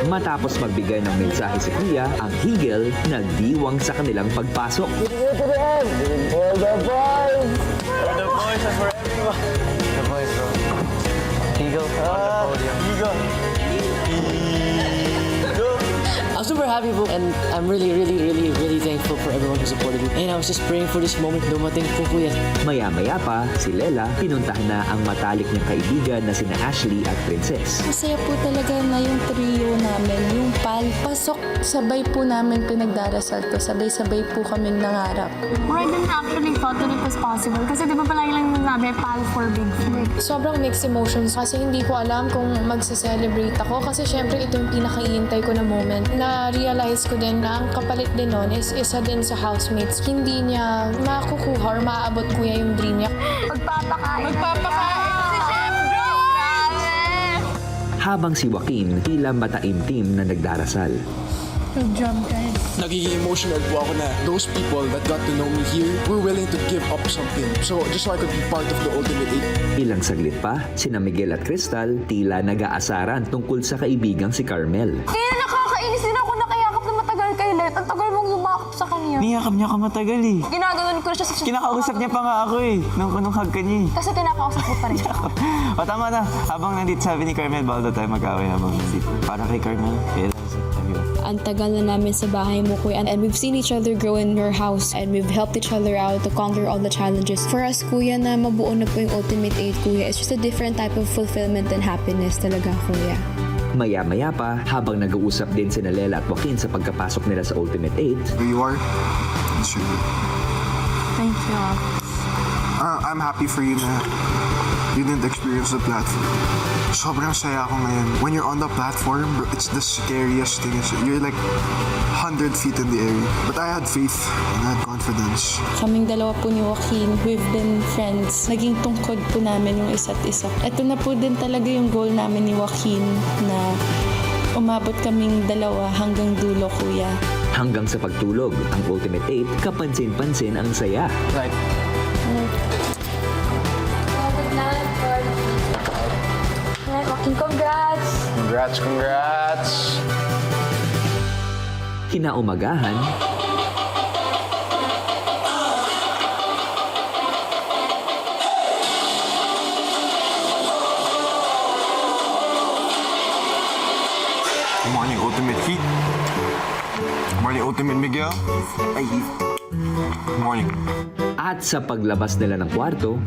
Matapos magbigay ng mensahe si Kuya, ang Higel nagdiwang sa kanilang pagpasok. For the boys and for everyone. The boys, bro. Eagle on the podium. Eagle. I'm super happy po, and I'm really thankful for everyone who supported me. And I was just praying for this moment. Dumating po, Kuya. Maya-maya pa, si Lela pinuntahan na ang matalik niyang kaibigan na sina Ashley at Princess. Masaya po talaga na yung trio namin, yung pal. Pasok, sabay po namin pinagdarasal to. Sabay-sabay po kaming nangarap. Or I didn't actually thought that it was possible. Kasi di ba palagi lang nasabi, pal for big food. Sobrang mixed emotions kasi hindi ko alam kung magsa-celebrate ako. Kasi syempre ito yung pinaka-iintay ko na moment. Na-realize ko din na ang kapalit din nun is isa din sa housemates. Hindi niya makukuha or maaabot kuya yung dream niya. Magpapakain si Chef Bro! Habang si Joaquin tila mataimtim na nagdarasal. Good job, guys. Nagiging emotional po ako na those people that got to know me here were willing to give up something. So, just so I could be part of the Ultimate 8. Ilang saglit pa, sina Miguel at Crystal tila nag-aasaran tungkol sa kaibigang si Carmel. Kaya nakakainis din ako nakayakap na matagal kay Let. Ang tagal mong yumakap sa kanya. Niyakap niya ka matagal eh. Ginaganon ko na siya sa... Kinakausap niya pa nga ako eh. Nung hug ka niya eh. Kasi kinakausap ko pa rin. O tama na. Habang nandito sabi ni Carmel, baldo tayo mag-away habang nandito. Para kay Carmel, kailan sa tayo. Ang tagal na namin sa bahay mo, Kuya. And we've seen each other grow in your house. And we've helped each other out to conquer all the challenges. For us, Kuya, na mabuo na po yung Ultimate 8, Kuya, it's just a different type of fulfillment and happiness talaga, Kuya. Maya-maya pa, habang nag-uusap din sina Lela at Joaquin sa pagkapasok nila sa Ultimate 8, Where you are, it's your good. Thank you. I'm happy for you na you didn't experience the platform. Sobrang saya ako ngayon. When you're on the platform, bro, it's the scariest thing. You're like 100 feet in the air. But I had faith and I had confidence. Kaming dalawa po ni Joaquin, we've been friends. Naging tungkod po namin yung isa't isa. Ito na po din talaga yung goal namin ni Joaquin na umabot kaming dalawa hanggang dulo, Kuya. hanggang sa pagtulog, ang Ultimate 8 kapansin-pansin ang saya. Right. Congrats! Congrats! Kinaumagahan, Good morning, Ultimate Heat. Good morning, Ultimate Miguel. Ay, good morning. at sa paglabas nila ng kwarto,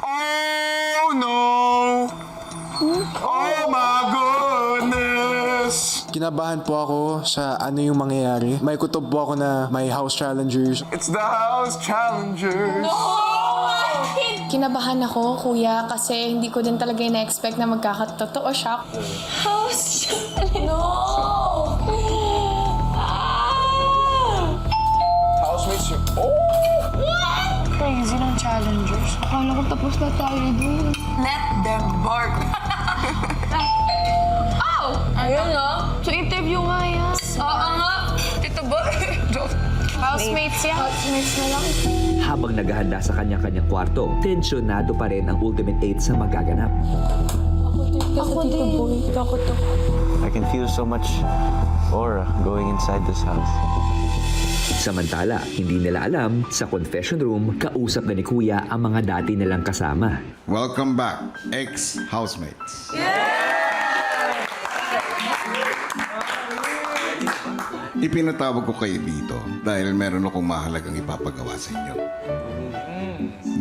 Oh no! Oh my goodness! Kinabahan po ako sa ano yung mangyayari. May kutob po ako na may house challengers. It's the house challengers! Kinabahan ako, Kuya, kasi hindi ko din talaga ina-expect na magkakatotoo siya. Housemates yung... Oh! Crazy ng challengers. Akala ko tapos na tayo dun. Let them bark. Oh! Ayun nga. So interview nga yan. Oo nga. Tito Boy. Joke. Housemates yan. Housemates na lang. habang naghahanda sa kanya-kanyang kwarto, tensyonado pa rin ang Ultimate 8 sa magaganap. Ako din. Ako to. I can feel so much aura going inside this house. Samantala, hindi nila alam, sa confession room, kausap na ni Kuya ang mga dati nilang kasama. Welcome back, ex-housemates. Ipinatawag ko kayo dito dahil meron akong mahalagang ipapagawa sa inyo.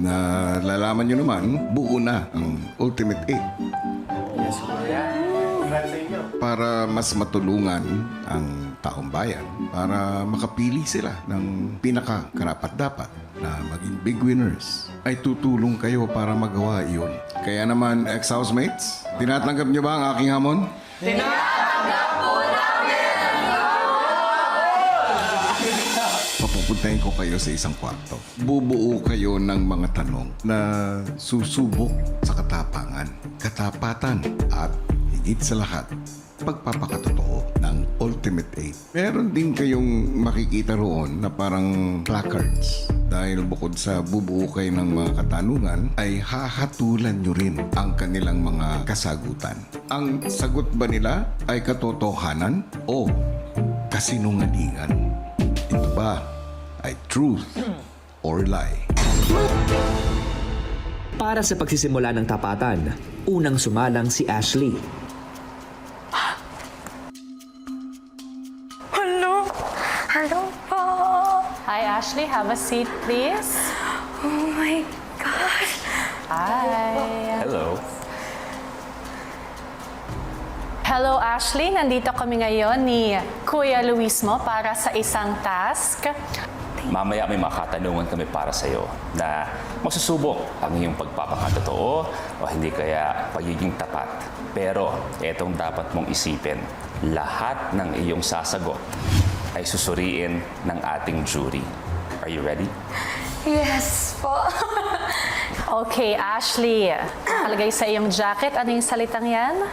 Nalalaman nyo naman, buo na ang Ultimate 8. Para mas matulungan ang taong bayan, para makapili sila ng pinaka-karapat-dapat na maging big winners, ay tutulong kayo para magawa iyon. Kaya naman, ex-housemates, tinatanggap nyo ba ang aking hamon? Papupuntahin ko kayo sa isang kwarto. Bubuo kayo ng mga tanong na susubok sa katapangan, katapatan, at higit sa lahat, pagpapakatotoo ng Ultimate 8. Meron din kayong makikita roon na parang placards Dahil bukod sa bubuo kayo ng mga katanungan, ay hahatulan nyo rin ang kanilang mga kasagutan. Ang sagot ba nila ay katotohanan o kasinungalingan? Ito ba ay truth or lie? Para sa pagsisimula ng tapatan, unang sumalang si Ashley. Hello po. Hi, Ashley. Have a seat, please. Oh my gosh. Hi. Hello. Hello, Ashley. Nandito kami ngayon ni Kuya Luis mo para sa isang task. Mamaya may mga katanungan kami para sa'yo na magsusubok ang iyong pagpapakatotoo o hindi kaya pagiging tapat. Pero etong dapat mong isipin, lahat ng iyong sasagot ay susuriin ng ating jury. Are you ready? Yes po. Okay, Ashley. Nakalagay sa iyong jacket. Ano yung salitang yan?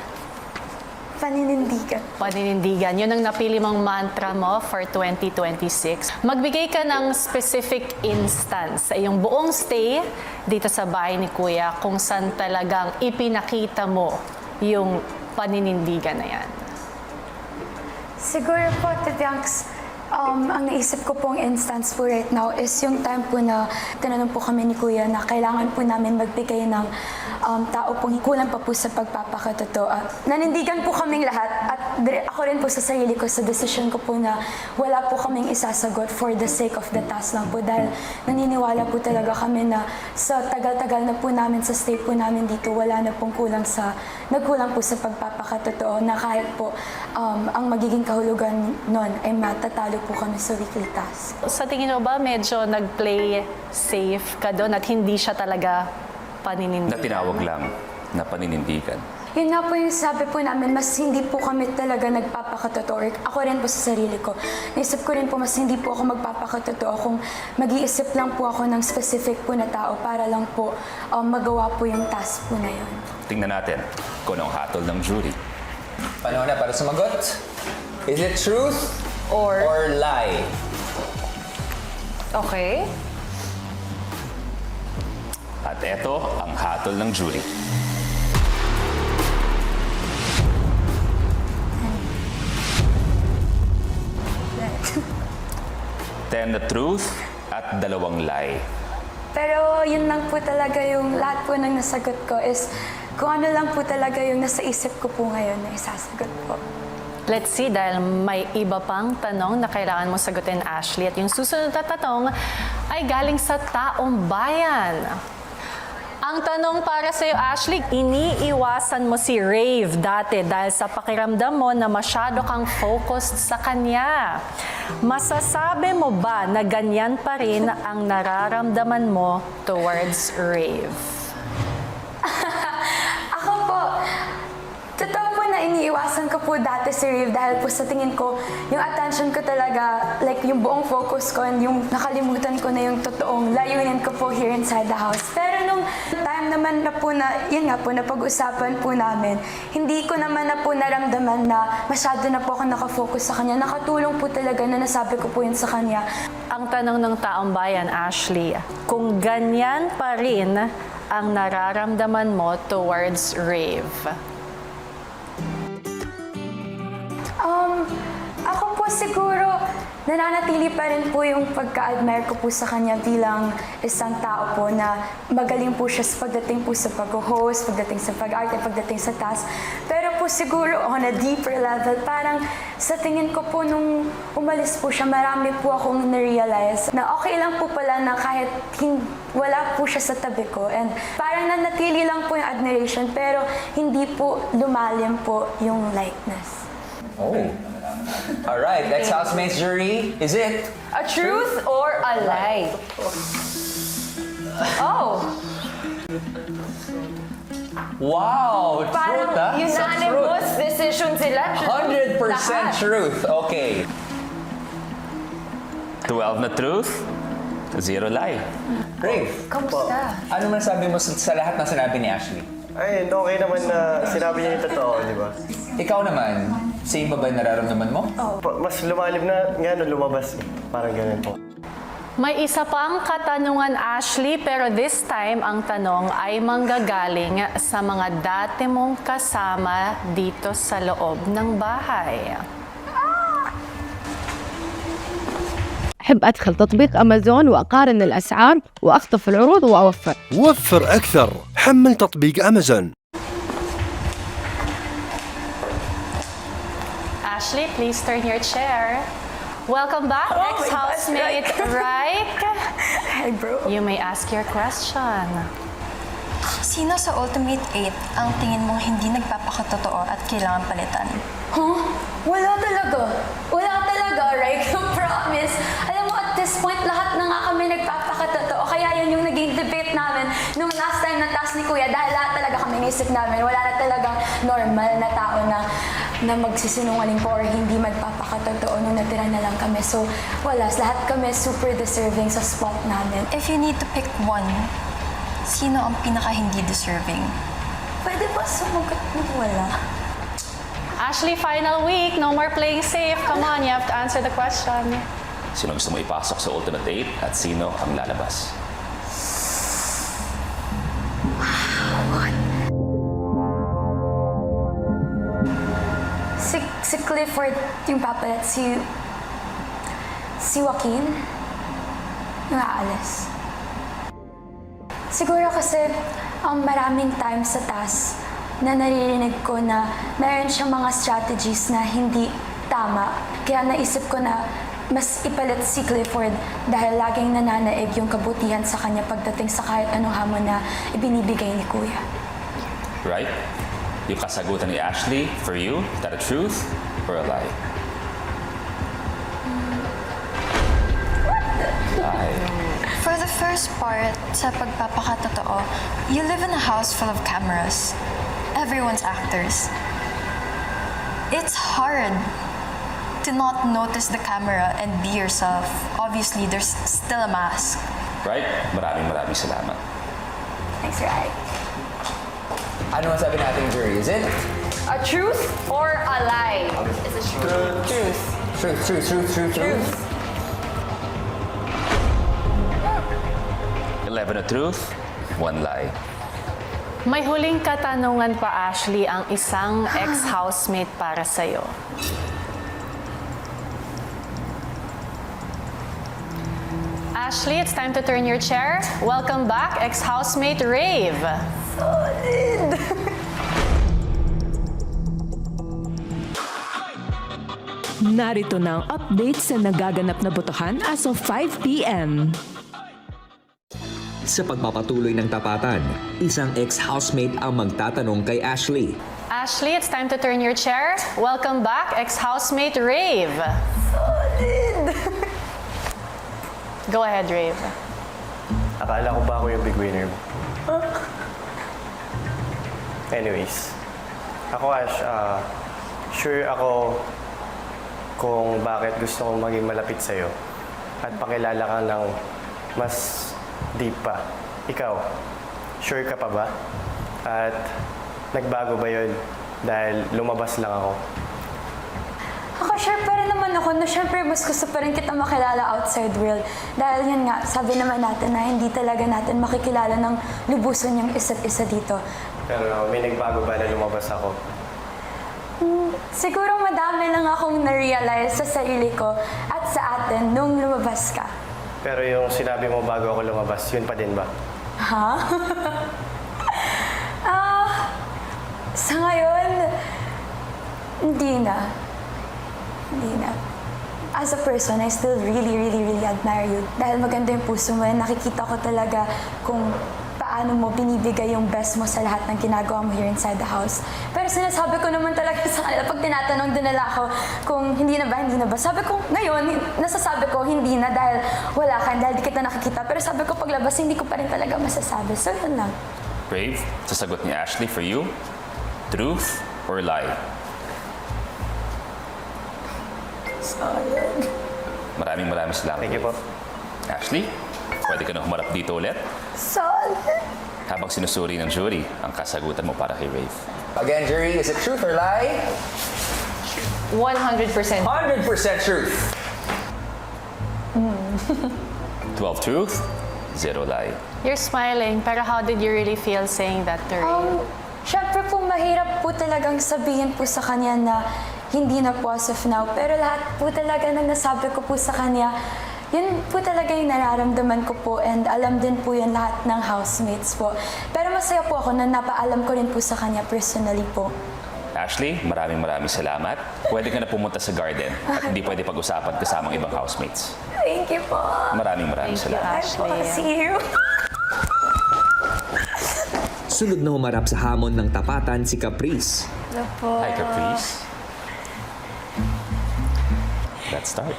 Paninindigan. Paninindigan. Yun ang napili mong mantra mo for 2026. Magbigay ka ng specific instance sa iyong buong stay dito sa bahay ni Kuya kung saan talagang ipinakita mo yung paninindigan na yan. Siguro po, Tibianks, ang naisip ko pong instance po right now is yung time po na tinanong po kami ni Kuya na kailangan po namin magbigay ng tao pong kulang pa po sa pagpapakatotoo. Nanindigan po kaming lahat at ako rin po sa sarili ko sa decision ko po na wala po kaming isasagot for the sake of the task lang po dahil naniniwala po talaga kami na sa tagal-tagal na po namin sa stay po namin dito wala na pong nagkulang po sa pagpapakatotoo na kahit po ang magiging kahulugan nun ay matatalo po kami sa weekly task. Sa tingin mo ba medyo nag-play safe ka doon at hindi siya talaga paninindigan? Na tinawag lang na paninindigan. Yun nga po yung sabi po namin, mas hindi po kami talaga nagpapakatotoo. Ako rin po sa sarili ko. Naisip ko rin po, mas hindi po ako magpapakatotoo kung mag-iisip lang po ako ng specific po na tao para lang po magawa po yung task po na yun. Tingnan natin kung anong hatol ng jury. Panahon na para sumagot. Is it truth or lie? Okay. At eto ang hatol ng jury. Ten the truth at 2 lie. Pero yun lang po talaga yung lahat po ng nasagot ko is kung ano lang po talaga yung nasa isip ko po ngayon na isasagot po. Let's see, dahil may iba pang tanong na kailangan mo sagutin, Ashley. At yung susunod na tanong ay galing sa taong bayan. Ang tanong para sa'yo, Ashley, iniiwasan mo si Rave dati dahil sa pakiramdam mo na masyado kang focused sa kanya. Masasabi mo ba na ganyan pa rin ang nararamdaman mo towards Rave? Ako po, totoo po na iniiwasan ko po dati si Rave dahil po sa tingin ko, yung attention ko talaga, like yung buong focus ko and yung nakalimutan ko na yung totoong layunin ko po here inside the house. Pero nung time naman na po na, yun nga po, napag-usapan po namin, hindi ko naman na po naramdaman na masyado na po ako nakafocus sa kanya. Nakatulong po talaga na nasabi ko po yun sa kanya. Ang tanong ng taong bayan, Ashley, kung ganyan pa rin ang nararamdaman mo towards Rave? Ako po siguro, nananatili pa rin po yung pagka-admire ko po sa kanya bilang isang tao po na magaling po siya sa pagdating po sa pag-host, pagdating sa pag-arte, pagdating sa task. Pero po siguro on a deeper level, parang sa tingin ko po nung umalis po siya, marami po akong na-realize na okay lang po pala na kahit wala po siya sa tabi ko. And parang nanatili lang po yung admiration pero hindi po lumalim po yung likeness. Oh. All right, that's housemates jury. Is it A truth or a lie? Oh, wow? Truth, ah? unanimous decision sila. 100% truth. Okay. 12 na truth, 0 lie. Rave, Kamusta? ano man sabi mo sa lahat ng sinabi ni Ashley? Ayun, okay naman na sinabi niya yung totoo, di ba? Ikaw naman, same ba ba yung nararamdaman mo? Mas lumalim na nga nung lumabas. Parang ganun po. May isa pang katanungan, Ashley, pero this time ang tanong ay manggagaling sa mga dati mong kasama dito sa loob ng bahay. أحب أدخل تطبيق أمازون وأقارن الأسعار وأخطف العروض وأوفر. وفر أكثر. حمل تطبيق أمازون. Ashley, please turn your chair. Welcome back, ex-housemate Raik. Hi, bro. You may ask your question. Sino sa Ultimate 8 ang tingin mong hindi nagpapakatotoo at kailangan palitan? Huh? Wala talaga. Wala talaga, right? Promise. Alam mo, at this point, lahat na nga kami nagpapakatotoo. Kaya yun yung naging debate namin nung last time na task ni Kuya. Dahil lahat talaga kami naisip namin. Wala na talagang normal na tao na magsisinungaling po or hindi magpapakatotoo nung natira na lang kami. So, wala. Lahat kami super deserving sa spot namin. If you need to pick one, sino ang pinaka hindi deserving? Pwede ba sumagot mo wala? Ashley, final week. No more playing safe. Come on, you have to answer the question. Sino gusto mo ipasok sa ultimate date at sino ang lalabas? Si Clifford yung papalit, si Joaquin yung aalis. Siguro kasi maraming times sa task na naririnig ko na meron siyang mga strategies na hindi tama. Kaya naisip ko na mas ipalit si Clifford dahil laging nananaig yung kabutihan sa kanya pagdating sa kahit anong hamon na ibinibigay ni Kuya. Right? Yung kasagutan ni Ashley, for you, is that a truth or a lie? Lie. For the first part, sa pagpapakatotoo, you live in a house full of cameras. Everyone's actors. It's hard to not notice the camera and be yourself. Obviously, there's still a mask. Right? Maraming salamat. Thanks, Rai. Ano masabi natin, jury? Is it? A truth or a lie? It's a truth. Truth. 11 a truth, 1 lie. May huling katanungan pa, Ashley, ang isang ex-housemate para sa'yo. Ashley, it's time to turn your chair. Welcome back, ex-housemate Rave. Solid! Narito na ang update sa nagaganap na botohan as of 5 p.m. Sa pagpapatuloy ng tapatan, isang ex-housemate ang magtatanong kay Ashley. Ashley, it's time to turn your chair. Welcome back, ex-housemate Rave. Solid! Go ahead, Rave. Akala ko ba ako yung big winner mo? Anyways, ako Ash, sure ako kung bakit gusto kong maging malapit sa'yo at pakilala ka ng mas deep pa. Ikaw, sure ka pa ba? At nagbago ba yun dahil lumabas lang ako? Ako, sure pa rin naman ako na syempre mas gusto pa rin kita makilala outside world. Dahil yan nga, sabi naman natin na hindi talaga natin makikilala ng lubusan yung isa't isa dito. Pero may nagbago ba na lumabas ako? Siguro madami lang akong na-realize sa sarili ko at sa atin nung lumabas ka. Pero yung sinabi mo bago ako lumabas, yun pa din ba? Ha? Sa ngayon, hindi na. As a person, I still really admire you. Dahil maganda yung puso mo, nakikita ko talaga kung paano mo binibigay yung best mo sa lahat ng ginagawa mo here inside the house. Pero sinasabi ko naman talaga sa kanila, pag tinatanong din nila ako kung hindi na ba, sabi ko, ngayon, nasasabi ko hindi na dahil wala ka, dahil di kita nakikita. Pero sabi ko, paglabas, hindi ko pa rin talaga masasabi. So, yun lang. Brave, sasagot ni Ashley, for you, truth or lie? Solid. Maraming salamat. Thank you po. Ashley, pwede ka na humarap dito ulit Solid. habang sinusuri ng jury ang kasagutan mo para kay Rave. Again, jury, is it truth or lie? 100%. 100% truth. 12 truth, 0 lie. You're smiling, pero how did you really feel saying that to Ray? Siyempre po, mahirap po talagang sabihin po sa kanya na hindi na po as of now. Pero lahat po talaga na nasabi ko po sa kanya, yun po talaga yung nararamdaman ko po and alam din po yun lahat ng housemates po. Pero masaya po ako na napaalam ko rin po sa kanya personally po. Ashley, maraming salamat. Pwede ka na pumunta sa garden at hindi pwede pag-usapan kasamang ibang housemates. Thank you po. Maraming salamat. See you. Sunod na humarap sa hamon ng tapatan si Caprice. Hi, Caprice. Let's start.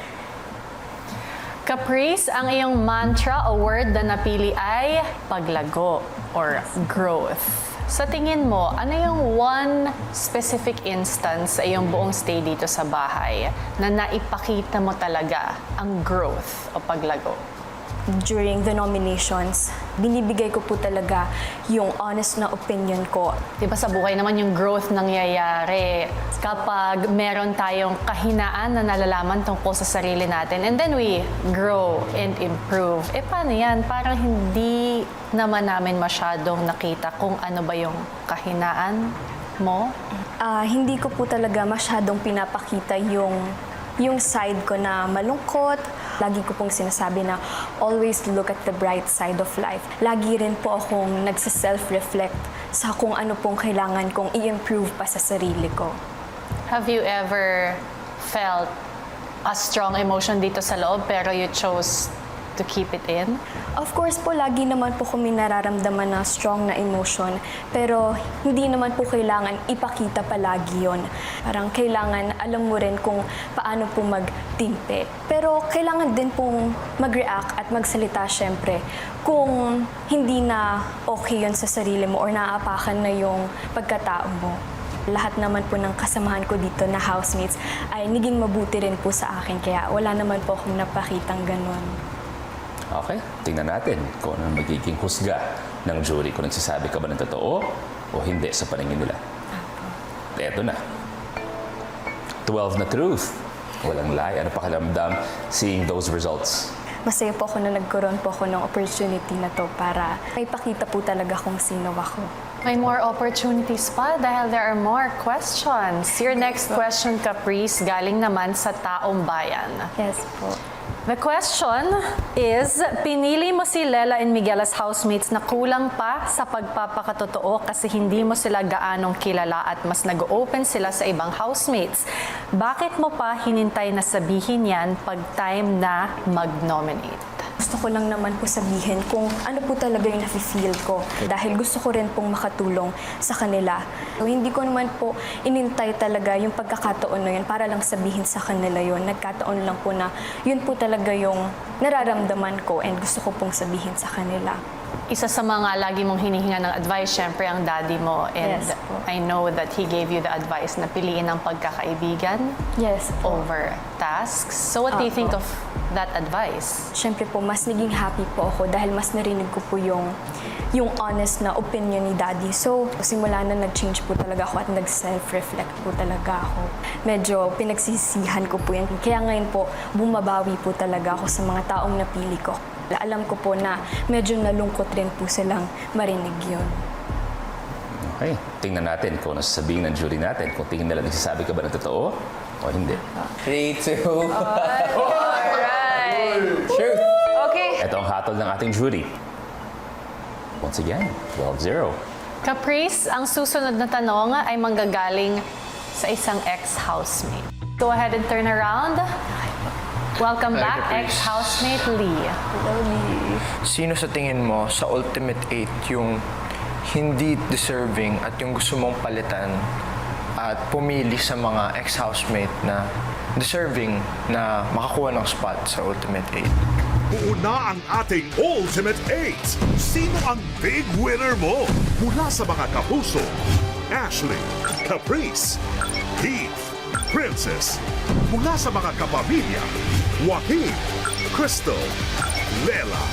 Caprice, ang iyong mantra o word na napili ay paglago or growth. Sa tingin mo, ano yung one specific instance sa iyong buong stay dito sa bahay na naipakita mo talaga ang growth o paglago? During the nominations, binibigay ko po talaga yung honest na opinion ko. Diba sa buhay naman yung growth nangyayari kapag meron tayong kahinaan na nalalaman tungkol sa sarili natin and then we grow and improve. Paano yan? Parang hindi naman namin masyadong nakita kung ano ba yung kahinaan mo. Hindi ko po talaga masyadong pinapakita yung side ko na malungkot. Lagi ko pong sinasabi na always look at the bright side of life. Lagi rin po akong nagsa-self-reflect sa kung ano pong kailangan kong i-improve pa sa sarili ko. Have you ever felt a strong emotion dito sa loob pero you chose to keep it in? Of course po, lagi naman po kami nararamdaman na strong na emotion, pero hindi naman po kailangan ipakita palagi yon. Parang kailangan alam mo rin kung paano po magtimpe. Pero kailangan din pong mag-react at magsalita syempre kung hindi na okay yon sa sarili mo or naaapakan na yung pagkatao mo. Lahat naman po ng kasamahan ko dito na housemates ay naging mabuti rin po sa akin, kaya wala naman po akong napakitang ganun. Okay, tingnan natin kung ano magiging husga ng jury. Kung nagsasabi ka ba ng totoo o hindi sa paningin nila. Eto na. 12 na truth. Walang lie. Ano pakiramdam seeing those results? Masaya po ako na nagkaroon po ako ng opportunity na to para maipakita po talaga kung sino ako. May more opportunities pa dahil there are more questions. Your next question, Caprice, galing naman sa taong bayan. Yes po. The question is, pinili mo si Lela and Miguel as housemates na kulang pa sa pagpapakatotoo kasi hindi mo sila gaanong kilala at mas nag-open sila sa ibang housemates. Bakit mo pa hinintay na sabihin yan pag time na mag-nominate? Gusto ko lang naman po sabihin kung ano po talaga yung nafe-feel ko dahil gusto ko rin pong makatulong sa kanila. So, hindi ko naman po inintay talaga yung pagkakataon na yun para lang sabihin sa kanila yun. Nagkataon lang po na yun po talaga yung nararamdaman ko and gusto ko pong sabihin sa kanila. Isa sa mga lagi mong hinihinga ng advice, syempre ang daddy mo. And Yes. I know that he gave you the advice na piliin ang pagkakaibigan Yes. over tasks. So what do you think of that advice? Siyempre po, mas naging happy po ako dahil mas narinig ko po yung honest na opinion ni Daddy. So, simula na nag-change po talaga ako at nag-self-reflect po talaga ako. Medyo pinagsisihan ko po yan. Kaya ngayon po, bumabawi po talaga ako sa mga taong napili ko. Alam ko po na medyo nalungkot rin po silang marinig yun. Okay, tingnan natin kung ano sasabihin ng jury natin. Kung tingin nila nagsasabi ka ba ng totoo o hindi. 3, 2, 1. Alright. Shoot! Okay. Ito ang hatol ng ating jury. Once again, 12-0. Caprice, ang susunod na tanong ay manggagaling sa isang ex-housemate. Go ahead and turn around. Welcome back, ex-housemate Lee. Hello, Lee. Sino sa tingin mo sa Ultimate 8 yung hindi deserving at yung gusto mong palitan at pumili sa mga ex-housemate na deserving na makakuha ng spot sa Ultimate 8? Uuna ang ating Ultimate 8. Sino ang big winner mo? Mula sa mga kapuso, Ashley, Caprice, Heath, Princess. Mula sa mga kapamilya, Joaquin, Crystal, Lela,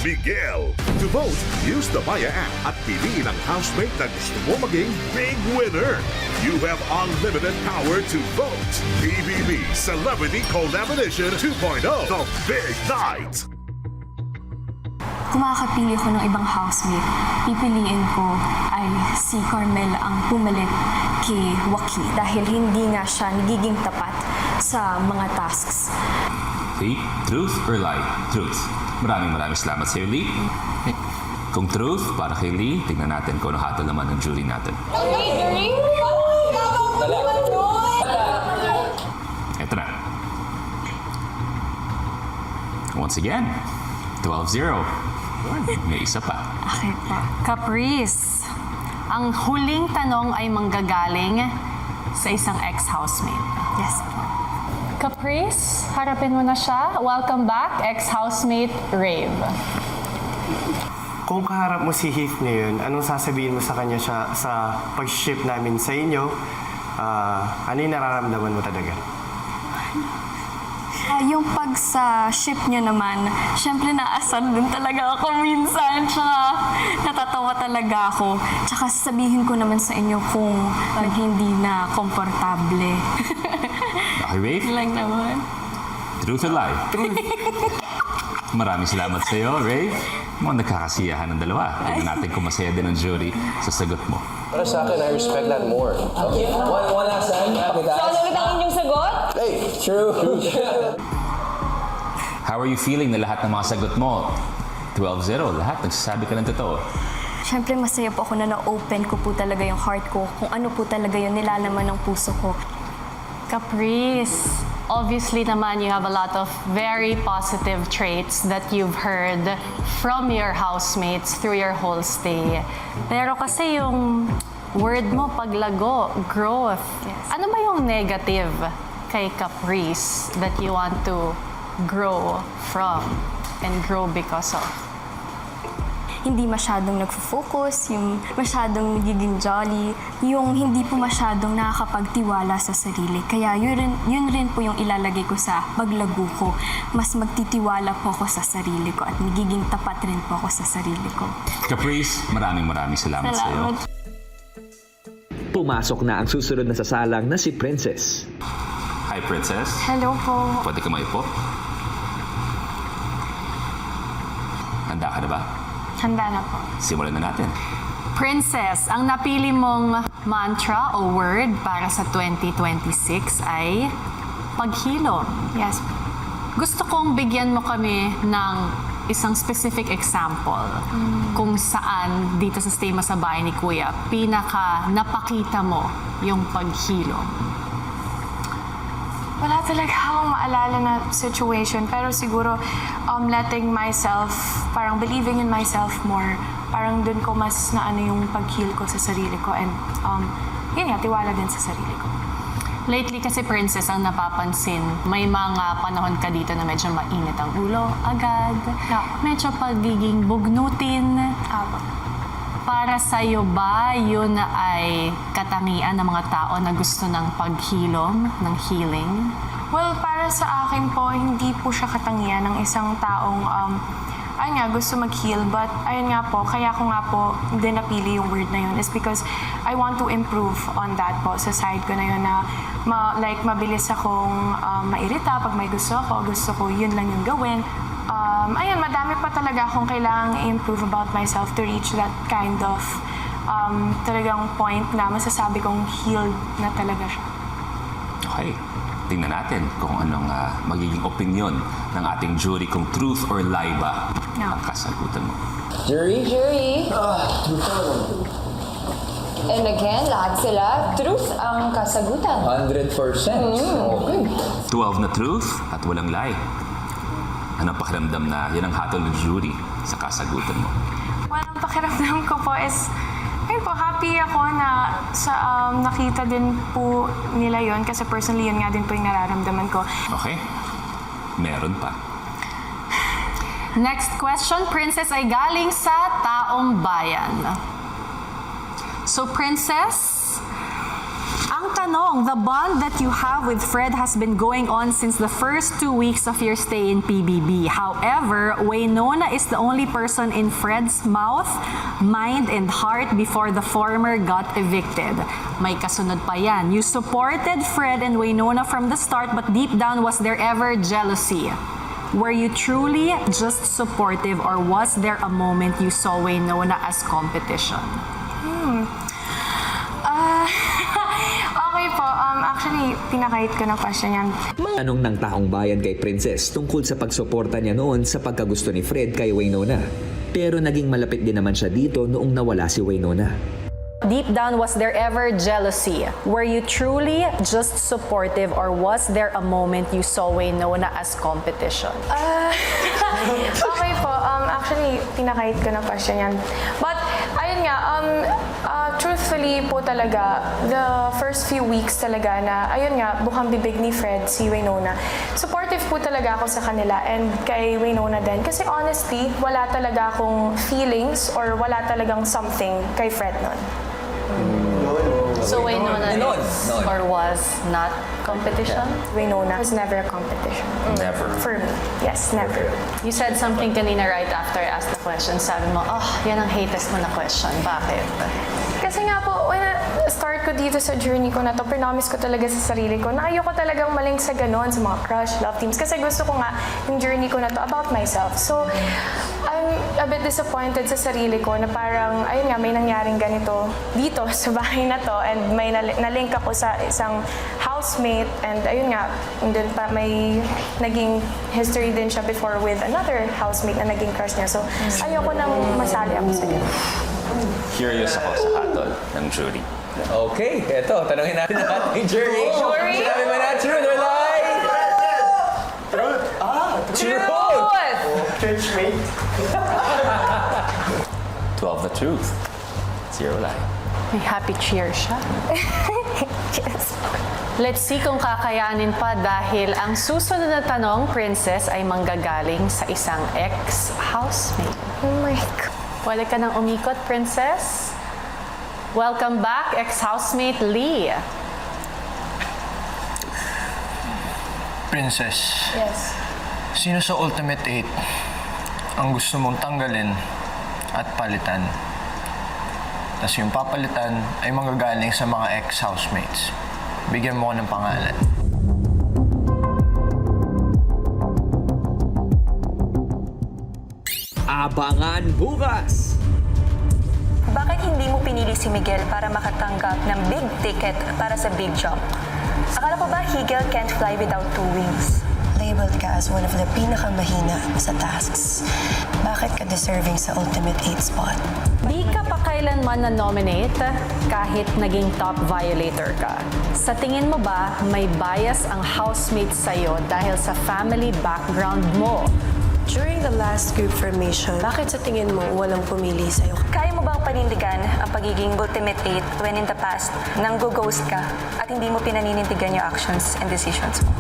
Miguel. To vote, use the Maya app at piliin ang housemate na gusto mo maging big winner. You have unlimited power to vote. PBB Celebrity Collab Edition 2.0, The Big Night. kung makakapili ko ng ibang housemate, pipiliin ko ay si Carmel ang pumalit kay Joaquin dahil hindi nga siya nagiging tapat sa mga tasks. Lee, truth or lie? Truth. Maraming salamat sa iyo, Lee. Kung truth, para kay Lee, tingnan natin kung ano hatol naman ng jury natin. Ito na. Once again, 12-0. May isa pa. Okay pa. Caprice, ang huling tanong ay manggagaling sa isang ex-housemate. Yes. Caprice, harapin mo na siya. Welcome back, ex-housemate Rave. Kung kaharap mo si Heath ngayon, anong sasabihin mo sa kanya sa pag-ship namin sa inyo? Ano yung nararamdaman mo talaga? Yung pag sa ship niya naman, syempre naasar din talaga ako minsan. Tsaka natatawa talaga ako. Tsaka sasabihin ko naman sa inyo kung hindi na komportable. Okay, Rave? Lang naman. Truth or lie? Truth. Maraming salamat sa iyo, Rave. Mukhang nagkakasiyahan ng dalawa. Tignan natin kung masaya din ang jury sa sagot mo. Para sa akin, I respect that more. Okay. One last time. So, ano ulit ang inyong sagot? Hey, true. How are you feeling na lahat ng mga sagot mo? 12-0, lahat nagsasabi ka ng totoo. Syempre masaya po ako na na-open ko po talaga yung heart ko. Kung ano po talaga yung nilalaman ng puso ko. Caprice, obviously naman you have a lot of very positive traits that you've heard from your housemates through your whole stay. Pero kasi yung word mo, paglago, growth. Yes. Ano ba yung negative kay Caprice that you want to grow from and grow because of? Hindi masyadong nagfo-focus, yung masyadong nagiging jolly, yung hindi po masyadong nakakapagtiwala sa sarili. Kaya yun rin po yung ilalagay ko sa paglago ko. Mas magtitiwala po ako sa sarili ko at magiging tapat rin po ako sa sarili ko. Caprice, maraming salamat sa iyo. Pumasok na ang susunod na sasalang na si Princess. Hi, Princess. Hello po. Pwede ka maipo? Handa ka na ba? Handa na po. Simulan na natin. Princess, ang napili mong mantra o word para sa 2026 ay paghilom. Yes. Gusto kong bigyan mo kami ng isang specific example kung saan dito sa stay mo sa bahay ni Kuya, pinaka napakita mo yung paghilom. Wala talaga akong maalala na situation, pero siguro letting myself, parang believing in myself more, parang dun ko mas naano yung pag-heal ko sa sarili ko and yun nga, tiwala din sa sarili ko. Lately kasi, Princess, ang napapansin, may mga panahon ka dito na medyo mainit ang ulo agad, medyo pagiging bugnutin. Para sa'yo ba yun ay katangian ng mga tao na gusto ng paghilom, ng healing? Well, para sa akin po, hindi po siya katangian ng isang taong ayun nga, gusto mag-heal. But ayun nga po, kaya ko nga po din napili yung word na yun is because I want to improve on that po sa side ko na yun na mabilis akong mairita pag may gusto ko yun lang yung gawin. Ayun, madami pa talaga akong kailangang i-improve about myself to reach that kind of talagang point na masasabi kong healed na talaga siya. Okay. Tingnan natin kung anong magiging opinion ng ating jury kung truth or lie ba ang kasagutan mo. Jury? And again, lahat sila, truth ang kasagutan. 100%. Okay. 12 na truth at walang lie. Anong pakiramdam na yan ang hatol ng jury sa kasagutan mo? Well, ang pakiramdam ko po is, ayun po, happy ako na nakita din po nila yon kasi personally yun nga din po yung nararamdaman ko. Okay. Meron pa. Next question, Princess, ay galing sa Taong Bayan. So, Princess, ang tanong, the bond that you have with Fred has been going on since the first 2 weeks of your stay in PBB. However, Waynona is the only person in Fred's mouth, mind, and heart before the former got evicted. May kasunod pa yan. You supported Fred and Waynona from the start, but deep down, was there ever jealousy? Were you truly just supportive or was there a moment you saw Waynona as competition? Okay po. Actually, pinakait ko na question yan. Tanong ng taong bayan kay Princess tungkol sa pagsuporta niya noon sa pagkagusto ni Fred kay Waynona. Pero naging malapit din naman siya dito noong nawala si Waynona. Deep down, was there ever jealousy? Were you truly just supportive or was there a moment you saw Waynona as competition? Okay po. Actually, pinakait ko na question yan. But, ayun nga, truthfully po talaga, the first few weeks talaga na, ayun nga, bukang bibig ni Fred, si Waynona. Supportive po talaga ako sa kanila and kay Waynona din. Kasi honestly, wala talaga akong feelings or wala talagang something kay Fred nun. So Waynona is or was not competition? Waynona was never a competition. Never. For me. Yes, never. You said something kanina right after I asked the question. Sabi mo, yan ang hatest mo na question. Bakit? Kasi nga po, when start ko dito sa journey ko na to, promise ko talaga sa sarili ko na ayoko talagang maling sa ganon, sa mga crush, love teams. Kasi gusto ko nga yung journey ko na to about myself. So, I'm a bit disappointed sa sarili ko na parang, ayun nga, may nangyaring ganito dito sa bahay na to and may nalink ako sa isang housemate and ayun nga, dun pa may naging history din siya before with another housemate na naging crush niya. So, ayoko nang masali ako sa ganito. Curious ako sa hatol ng jury. Okay, eto, tanongin natin ang ating jury. Jury? Sinabi ba na truth or lie? Truth! Truth! Churchmate. 12 the truth. 0 lie. May happy cheer siya. Yes. Let's see kung kakayanin pa dahil ang susunod na tanong, Princess, ay manggagaling sa isang ex-housemate. Oh my God. Pwede ka nang umikot, Princess. Welcome back, ex-housemate Lee. Princess, Yes. sino sa Ultimate 8 ang gusto mong tanggalin at palitan? Tapos yung papalitan ay manggagaling sa mga ex-housemates. Bigyan mo ko ng pangalan. Abangan bukas! Bakit hindi mo pinili si Miguel para makatanggap ng big ticket para sa big jump? Akala ko ba Higel can't fly without 2 wings? Labeled ka as one of the pinakamahina sa tasks. Bakit ka deserving sa Ultimate 8 spot? Di ka pa kailanman na-nominate kahit naging top violator ka. Sa tingin mo ba may bias ang housemates sa'yo dahil sa family background mo? During the last group formation, bakit sa tingin mo walang pumili sa'yo? Kaya mo bang panindigan ang pagiging Ultimate 8 when in the past nang go-ghost ka at hindi mo pinaninindigan yung actions and decisions mo?